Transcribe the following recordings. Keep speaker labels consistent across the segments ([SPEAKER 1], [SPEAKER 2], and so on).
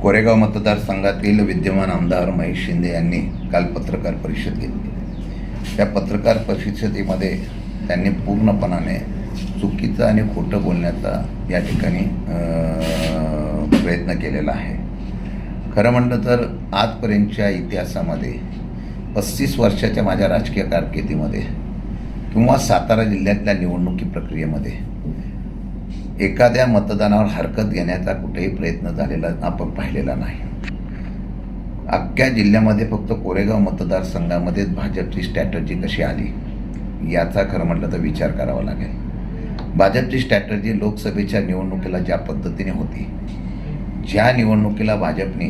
[SPEAKER 1] कोरेगाव मतदारसंघातील विद्यमान आमदार महेश शिंदे यांनी काल पत्रकार परिषद घेतली. त्या पत्रकार परिषदेमध्ये त्यांनी पूर्णपणाने चुकीचं आणि खोटं बोलण्याचा या ठिकाणी प्रयत्न केलेला आहे. खरं म्हटलं तर आजपर्यंतच्या इतिहासामध्ये 35 वर्षाच्या माझ्या राजकीय कारकिर्दीमध्ये किंवा सातारा जिल्ह्यातल्या निवडणुकी प्रक्रियेमध्ये एखाद्या मतदानावर हरकत घेण्याचा कुठेही प्रयत्न झालेला आपण पाहिलेला नाही. अख्ख्या जिल्ह्यामध्ये फक्त कोरेगाव मतदारसंघामध्येच भाजपची स्ट्रॅटर्जी कशी आली याचा खरं म्हटलं तर विचार करावा लागेल. भाजपची स्ट्रॅटर्जी लोकसभेच्या निवडणुकीला ज्या पद्धतीने होती, ज्या निवडणुकीला भाजपने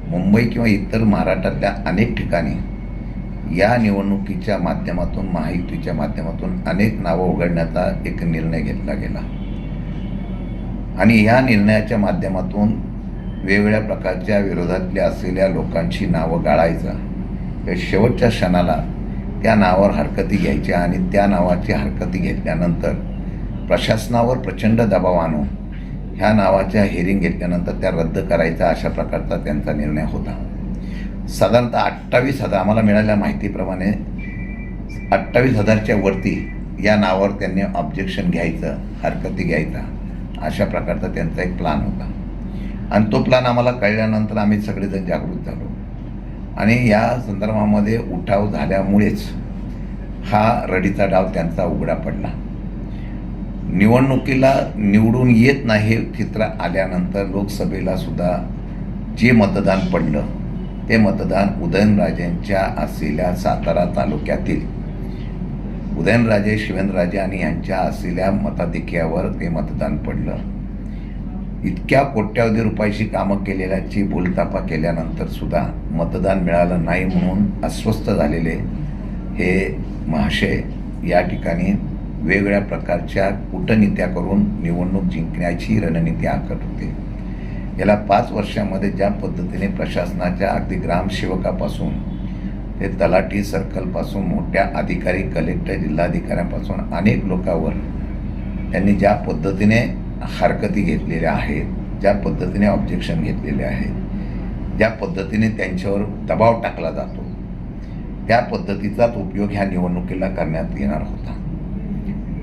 [SPEAKER 1] मुंबई किंवा इतर महाराष्ट्रातल्या अनेक ठिकाणी या निवडणुकीच्या माध्यमातून महायुतीच्या माध्यमातून अनेक नावं उघडण्याचा एक निर्णय घेतला गेला आणि या निर्णयाच्या माध्यमातून वेगवेगळ्या प्रकारच्या विरोधातल्या असलेल्या लोकांची नावं गाळायचं, त्या शेवटच्या क्षणाला त्या नावावर हरकती घ्यायच्या आणि त्या नावाची हरकती घेतल्यानंतर प्रशासनावर प्रचंड दबाव आणून ह्या नावाच्या हिअरिंग घेतल्यानंतर त्या रद्द करायचा, अशा प्रकारचा त्यांचा निर्णय होता. साधारणतः 28,000 आम्हाला मिळालेल्या माहितीप्रमाणे 28,000च्या वरती या नावावर त्यांनी ऑब्जेक्शन घ्यायचं, हरकती घ्यायचा, अशा प्रकारचा त्यांचा एक प्लान होता. आणि तो प्लान आम्हाला कळल्यानंतर आम्ही सगळेजण जागृत झालो आणि या संदर्भामध्ये उठाव झाल्यामुळेच हा रडीचा डाव त्यांचा उघडा पडला. निवडणुकीला निवडून येत नाही चित्र आल्यानंतर लोकसभेला सुद्धा जे मतदान पडलं ते मतदान उदयनराजेंच्या असलेल्या सातारा तालुक्यातील उदयनराजे, शिवेंद्रराजे आणि यांच्या असलेल्या मताधिक्यावर ते मतदान पडलं. इतक्या कोट्यावधी रुपयाची कामं केलेल्याची भूलथापा केल्यानंतर सुद्धा मतदान मिळालं नाही म्हणून अस्वस्थ झालेले हे महाशय या ठिकाणी वेगवेगळ्या प्रकारच्या कूटनीत्या करून निवडणूक जिंकण्याची रणनीती आखत होते. गेल्या 5 वर्षामध्ये ज्या पद्धतीने प्रशासनाच्या अगदी ग्रामसेवकापासून ते तलाठी सर्कलपासून मोठ्या अधिकारी, कलेक्टर, जिल्हाधिकाऱ्यांपासून अनेक लोकांवर त्यांनी ज्या पद्धतीने हरकती घेतलेल्या आहेत, ज्या पद्धतीने ऑब्जेक्शन घेतलेले आहेत, ज्या पद्धतीने त्यांच्यावर दबाव टाकला जातो, त्या पद्धतीचाच उपयोग ह्या निवडणुकीला करण्यात येणार होता.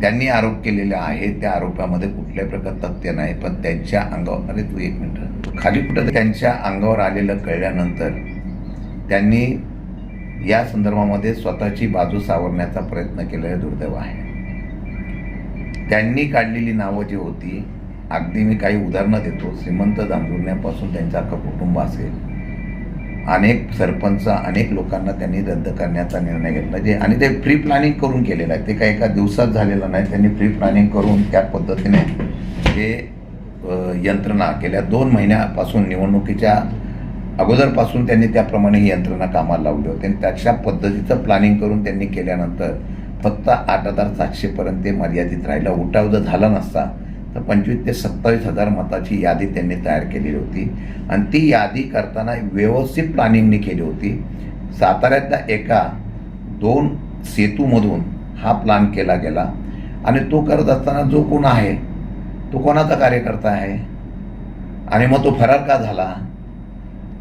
[SPEAKER 1] त्यांनी आरोप केलेले आहेत, त्या आरोपामध्ये कुठल्याही प्रकार तथ्य नाही, पण त्यांच्या अंगावर, अरे तू एक मिनिट खाली कुठं, त्यांच्या अंगावर आलेलं कळल्यानंतर त्यांनी या संदर्भामध्ये स्वतःची बाजू सावरण्याचा प्रयत्न केलेला दुर्दैव आहे. त्यांनी काढलेली नावं जी होती, अगदी मी काही उदाहरणं देतो. श्रीमंत जांभुर्ण्यापासून त्यांचं अख्खं कुटुंब असेल, अनेक सरपंच, अनेक लोकांना त्यांनी रद्द करण्याचा निर्णय घेतला, जे आणि ते प्री प्लॅनिंग करून केलेलं आहे. ते काही एका दिवसात झालेलं नाही, त्यांनी प्री प्लॅनिंग करून त्या पद्धतीने हे यंत्रणा गेल्या 2 महिन्यापासून, निवडणुकीच्या अगोदरपासून त्यांनी त्याप्रमाणे ही यंत्रणा कामाला लावली होती आणि त्याच्या पद्धतीचं प्लॅनिंग करून त्यांनी केल्यानंतर फक्त 8,700पर्यंत ते मर्यादित राहिलं. उठाव जर झाला नसता तर 25,000 ते 27,000 मताची यादी त्यांनी तयार केलेली होती आणि ती यादी करताना व्यवस्थित प्लॅनिंगने केली होती. साताऱ्यातल्या एका 2 सेतूमधून हा प्लॅन केला गेला आणि तो करत असताना जो कोण आहे तो कोणाचा कार्यकर्ता आहे आणि मग तो फरार का झाला,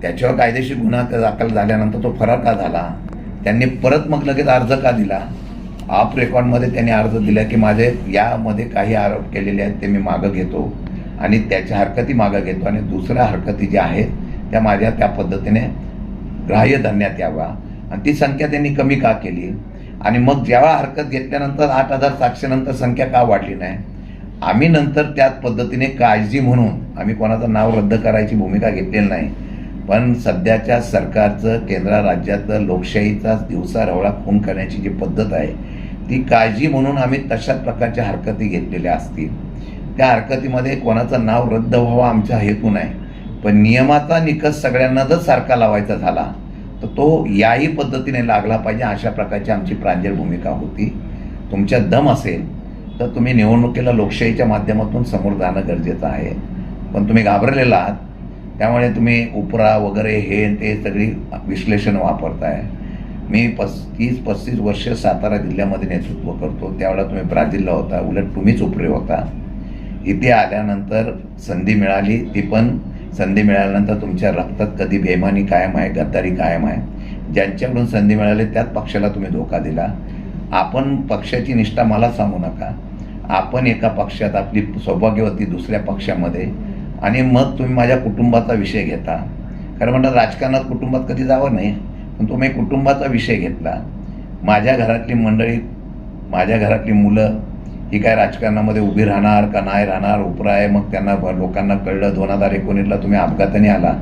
[SPEAKER 1] त्याच्यावर कायदेशीर गुन्हा दाखल झाल्यानंतर तो फरार का झाला, त्यांनी परत मग लगेच अर्ज का दिला. ऑफ रेकॉर्डमध्ये त्यांनी अर्ज दिला की माझे यामध्ये काही आरोप केलेले आहेत ते मी मागं घेतो आणि त्याच्या हरकती मागं घेतो आणि दुसऱ्या हरकती ज्या आहेत त्या माझ्या त्या पद्धतीने ग्राह्य धरण्यात यावा. आणि ती संख्या त्यांनी कमी का केली आणि मग जेव्हा हरकत घेतल्यानंतर 8,700 नंतर संख्या का वाढली नाही. आम्ही नंतर त्याच पद्धतीने काळजी म्हणून आम्ही कोणाचं नाव रद्द करायची भूमिका घेतलेली नाही, पण सध्याच्या सरकारचं, केंद्र राज्याचं लोकशाहीचाच दिवसाढवळा खून करण्याची जी पद्धत आहे ती काळजी म्हणून आम्ही तशाच प्रकारच्या हरकती घेतलेल्या असतील. त्या हरकतीमध्ये कोणाचं नाव रद्द व्हावं आमचा हेतू नाही, पण नियमाचा निकष सगळ्यांना जर सारखा लावायचा झाला तर तो याही पद्धतीने लागला पाहिजे, अशा प्रकारची आमची प्रांजळ भूमिका होती. तुमच्यात दम असेल तर तुम्ही निवडणुकीला लोकशाहीच्या माध्यमातून समोर जाणं गरजेचं आहे, पण तुम्ही घाबरलेला आहात. त्यामुळे तुम्ही उपरा वगैरे हे ते सगळी विश्लेषण वापरताय. मी 30-35 वर्ष सातारा जिल्ह्यामध्ये नेतृत्व करतो, त्यावेळेला तुम्ही ब्राझीलला होता, उलट तुम्हीच उपरे होता. इथे आल्यानंतर संधी मिळाली ती पण संधी मिळाल्यानंतर तुमच्या रक्तात कधी बेईमानी कायम आहे, गद्दारी कायम आहे. ज्यांच्याकडून संधी मिळाली त्याच पक्षाला तुम्ही धोका दिला. आपण पक्षाची निष्ठा मला सांगू नका. आपण एका पक्षात, आपली सौभाग्यवती दुसऱ्या पक्षामध्ये, आणि मग तुम्ही माझ्या कुटुंबाचा विषय घेता. खरं म्हणतात राजकारणात कुटुंबात कधी जावं नाही, पण तुम्ही कुटुंबाचा विषय घेतला. माझ्या घरातली मंडळी, माझ्या घरातली मुलं ही काय राजकारणामध्ये उभी राहणार का नाही राहणार उपरा आहे. मग त्यांना लोकांना कळलं 2019ला तुम्ही अपघाताने आला.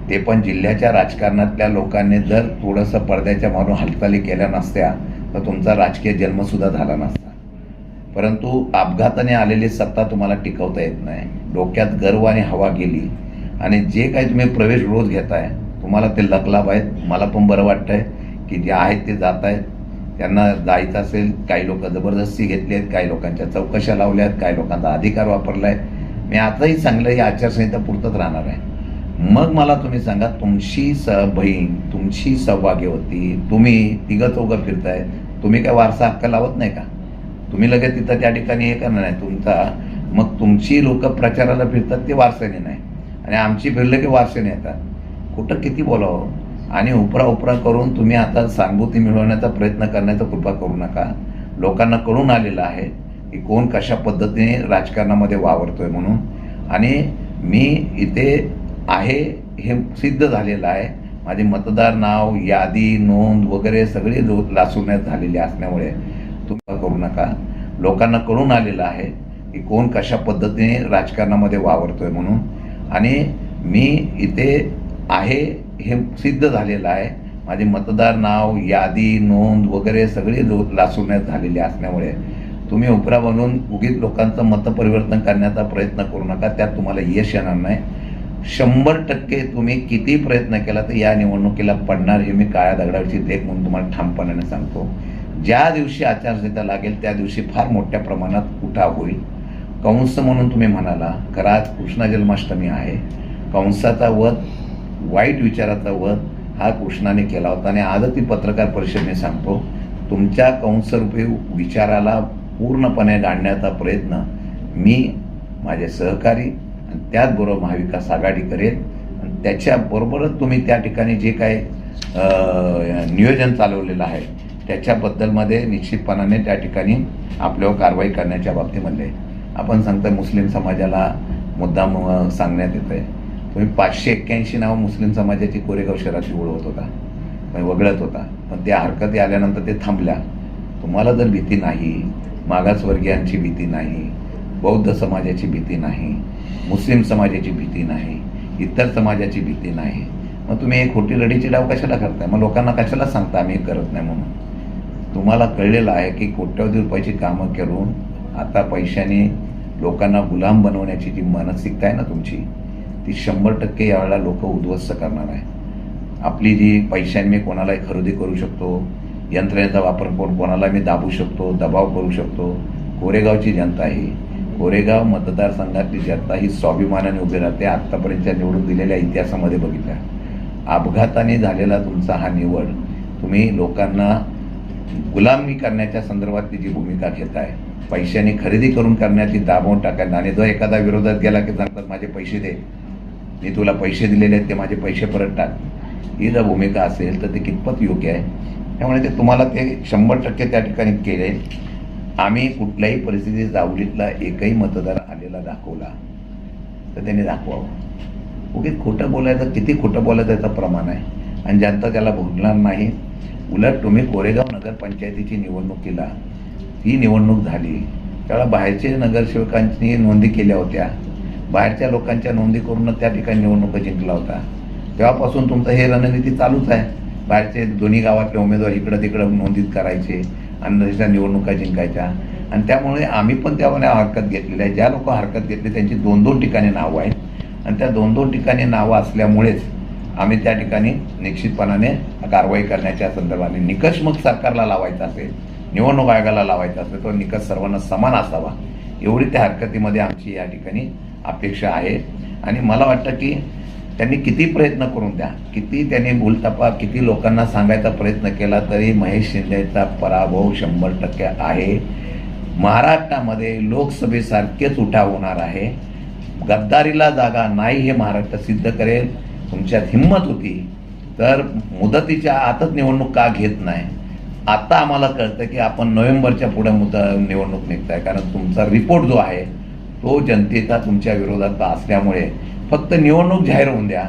[SPEAKER 1] ते पण जिल्ह्याच्या राजकारणातल्या लोकांनी जर थोडंसं पडद्याच्या मारून हालचाली केल्या नसत्या तर तुमचा राजकीय जन्मसुद्धा झाला नसता. परंतु अपघाताने आलेली सत्ता तुम्हाला टिकवता येत नाही. डोक्यात गर्व आणि हवा गेली, आणि जे काही तुम्ही प्रवेश रोज घेताय तुम्हाला ते लकलाभ आहेत. मला पण बरं वाटतंय की जे आहेत ते जात आहेत. त्यांना जायचं असेल, काही लोक जबरदस्ती घेतली आहेत, काही लोकांच्या चौकशा लावल्या आहेत, काही लोकांचा अधिकार वापरला आहे. मी आताही चांगलं ही आचारसंहिता पुरतच राहणार आहे. मग मला तुम्ही सांगा, तुमची बहीण, तुमची सौभाग्यवती, तुम्ही तिघं चौघं फिरताय, तुम्ही काय वारसा हक्क लावत नाही का? तुम्ही लगेच तिथं त्या ठिकाणी हे करणार नाही तुमचा. मग तुमची लोक प्रचाराला फिरतात ते वारसाने नाही, आणि आमची फिरलं की वारसाने येतात. कुठं किती बोलावं. आणि उपरा करून तुम्ही आता सांगभूती मिळवण्याचा प्रयत्न करण्याचा कृपा करू नका. लोकांना कळून आलेलं आहे की कोण कशा पद्धतीने राजकारणामध्ये वावरतोय म्हणून. आणि मी इथे आहे हे सिद्ध झालेलं आहे. माझे मतदार नाव, यादी, नोंद वगैरे सगळी लासवण्यात झालेली असल्यामुळे तुम्ही करू नका. लोकांना कळून आलेलं आहे की कोण कशा पद्धतीने राजकारणामध्ये वावरतोय म्हणून. आणि मी इथे आहे हे सिद्ध झालेलं आहे. माझे मतदार नाव, यादी, नोंद वगैरे सगळी लासवण्यात झालेली असल्यामुळे तुम्ही उपरा बनवून उगीच लोकांचं मतपरिवर्तन करण्याचा प्रयत्न करू नका. त्यात तुम्हाला यश येणार नाही. 100% तुम्ही किती प्रयत्न केला तर या निवडणुकीला पडणार, हे मी काळ्या दगडावरची लेख म्हणून तुम्हाला ठामपणाने सांगतो. ज्या दिवशी आचारसंहिता लागेल त्या दिवशी फार मोठ्या प्रमाणात उठाव होईल. कंस म्हणून तुम्ही म्हणाला, खरं आज कृष्ण जन्माष्टमी आहे. कंसाचा वध, वाईट विचाराचा वध हा कृष्णाने केला होता. आणि आजच ती पत्रकार परिषदेने सांगतो, तुमच्या कंसरूपी विचाराला पूर्णपणे गाडण्याचा प्रयत्न मी, माझे सहकारी आणि त्याचबरोबर महाविकास आघाडी करेल. आणि त्याच्याबरोबरच तुम्ही त्या ठिकाणी जे काही नियोजन चालवलेलं आहे त्याच्याबद्दलमध्ये निश्चितपणाने त्या ठिकाणी आपल्यावर कारवाई करण्याच्या बाबतीमध्ये आपण सांगता. मुस्लिम समाजाला मुद्दाम सांगण्यात येतं आहे. तुम्ही 581 नावं मुस्लिम समाजाची कोरेगाव शहरात उडवत होता, वगळत होता. पण त्या हरकती आल्यानंतर ते थांबल्या. तुम्हाला जर भीती नाही, मागासवर्गीयांची भीती नाही, बौद्ध समाजाची भीती नाही, मुस्लिम समाजाची भीती नाही, इतर समाजाची भीती नाही, मग तुम्ही एक खोटी लढीची डाव कशाला करताय? मग लोकांना कशाला सांगता आम्ही करत नाही म्हणून? तुम्हाला कळलेलं आहे की कोट्यवधी रुपयाची कामं करून आता पैशाने लोकांना गुलाम बनवण्याची जी मानसिकता आहे ना तुमची, ती 100% यावेळेला लोक उद्ध्वस्त करणार आहे. आपली जी पैशाने मी कोणालाही खरेदी करू शकतो, यंत्रणेचा वापर करून कोणाला मी दाबू शकतो, दबाव करू शकतो. कोरेगावची जनता ही, कोरेगाव मतदारसंघातली जनता ही स्वाभिमानाने उभी राहते. आत्तापर्यंतच्या निवडून दिलेल्या इतिहासामध्ये बघितल्या. अपघाताने झालेला तुमचा हा निवड, तुम्ही लोकांना गुलामी करण्याच्या संदर्भातली जी भूमिका घेताय, पैशाने खरेदी करून करण्याची दाबवून टाकायला. आणि जो एखादा विरोधात गेला की सांगतात माझे पैसे दे, मी तुला पैसे दिलेले आहेत, ते माझे पैसे परत टाक. ही जर भूमिका असेल तर ते कितपत योग्य आहे? त्यामुळे ते तुम्हाला ते 100% त्या ठिकाणी केले. आम्ही कुठल्याही परिस्थितीत जावलीतला एकही मतदार आलेला दाखवला तर त्यांनी दाखवावं. उगीच खोटं बोलायचं, किती खोटं बोलायचं याचं प्रमाण आहे, आणि जनता त्याला भोगणार नाही. उलट तुम्ही कोरेगाव नगरपंचायतीची निवडणुकीला, ही निवडणूक झाली त्यावेळेला बाहेरचे नगरसेवकांनी नोंदी केल्या होत्या, बाहेरच्या लोकांच्या नोंदी करूनच त्या ठिकाणी निवडणुका जिंकला होता. तेव्हापासून तुमचं हे रणनीती चालूच आहे. बाहेरचे दोन्ही गावातले उमेदवार इकडं तिकडं नोंदीत करायचे आणि त्याच्या निवडणुका जिंकायच्या. आणि त्यामुळे आम्ही पण त्यामध्ये हरकत घेतलेली आहे. ज्या लोक हरकत घेतली त्यांची 2-2 ठिकाणी नावं आहेत, आणि त्या 2-2 ठिकाणी नावं असल्यामुळेच आम्ही त्या ठिकाणी निश्चितपणाने कारवाई करण्याच्या संदर्भाने निकष मग सरकारला लावायचा असेल, निवडणूक आयोगाला लावायचा असेल, तो निकष सर्वांना समान असावा, एवढी त्या हरकतीमध्ये आमची या ठिकाणी अपेक्षा आहे. आणि मला वाटतं की त्यांनी किती प्रयत्न करून द्या, किती त्यांनी भूलथापा, किती लोकांना सांगायचा प्रयत्न केला तरी महेश शिंदेचा पराभव 100% आहे. महाराष्ट्रामध्ये लोकसभेसारखेच उठाव होणार आहे. गद्दारीला जागा नाही हे महाराष्ट्र सिद्ध करेल. तुमच्यात हिंमत होती तर मुदतीच्या आतच निवडणूक का घेत नाही. आता आम्हाला कळतं की आपण नोव्हेंबरच्या पुढे निवडणूक निघताय, कारण तुमचा रिपोर्ट जो आहे तो जनतेचा तुमच्या विरोधात असल्यामुळे फक्त निवडणूक जाहीर होऊन द्या.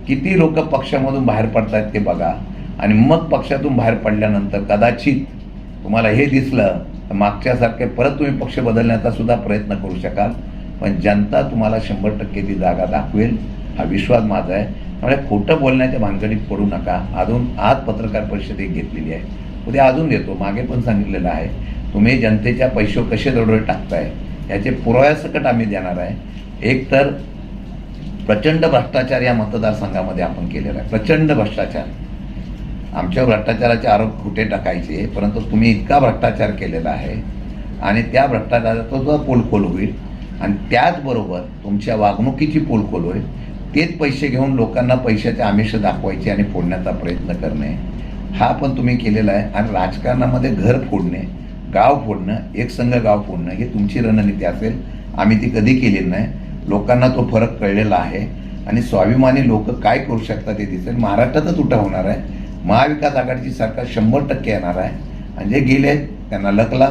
[SPEAKER 1] किती लोक पक्षामधून बाहेर पडतायत ते बघा, आणि मग पक्षातून बाहेर पडल्यानंतर कदाचित तुम्हाला हे दिसलं तर मागच्यासारखे परत तुम्ही पक्ष बदलण्याचा सुद्धा प्रयत्न करू शकाल. पण जनता तुम्हाला 100% ती जागा दाखवेल हा विश्वास माझा आहे. त्यामुळे खोटं बोलण्याच्या भानगडीत पडू नका. अजून आज पत्रकार परिषद एक घेतलेली आहे, उद्या अजून देतो. मागे पण सांगितलेलं आहे, तुम्ही जनतेच्या पैसे कसे दरोडे टाकताय याचे पुराव्यासकट आम्ही देणार आहे. एक तर प्रचंड भ्रष्टाचार या मतदारसंघामध्ये आपण केलेला आहे, प्रचंड भ्रष्टाचार. आमच्या भ्रष्टाचाराचे आरोप खोटे टाकायचे, परंतु तुम्ही इतका भ्रष्टाचार केलेला आहे आणि त्या भ्रष्टाचाराचा सुद्धा पोलखोल होईल. आणि त्याचबरोबर तुमच्या वागणुकीची पोलखोल होईल. तेच पैसे घेऊन लोकांना पैशाचे आमिष दाखवायचे आणि फोडण्याचा प्रयत्न करणे हा पण तुम्ही केलेला आहे. आणि राजकारणामध्ये घर फोडणे, गाव फोडणं, एकसंघ गाव फोडणं ही तुमची रणनीती असेल. आम्ही ती कधी केलेली नाही. लोकांना तो फरक कळलेला आहे आणि स्वाभिमानी लोक काय करू शकतात ते दिसेल. महाराष्ट्रातच उठा होणार आहे. महाविकास आघाडीची सरकार 100% येणार आहे. आणि जे गेले त्यांना लकला,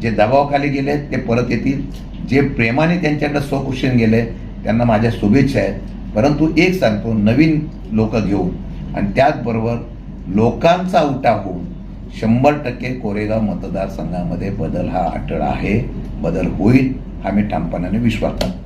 [SPEAKER 1] जे दबावाखाली गेले ते परत येतील. जे प्रेमाने त्यांच्याकडे स्वखुशीने गेले त्यांना माझ्या शुभेच्छा आहेत. परंतु एक सांगतो, नवीन लोक घेऊन आणि त्याचबरोबर लोकांचा उठाव होऊन 100% कोरेगाव मतदारसंघामध्ये बदल हा अटळ आहे. बदल होईल हा मी ठामपणाने विश्वास करतो.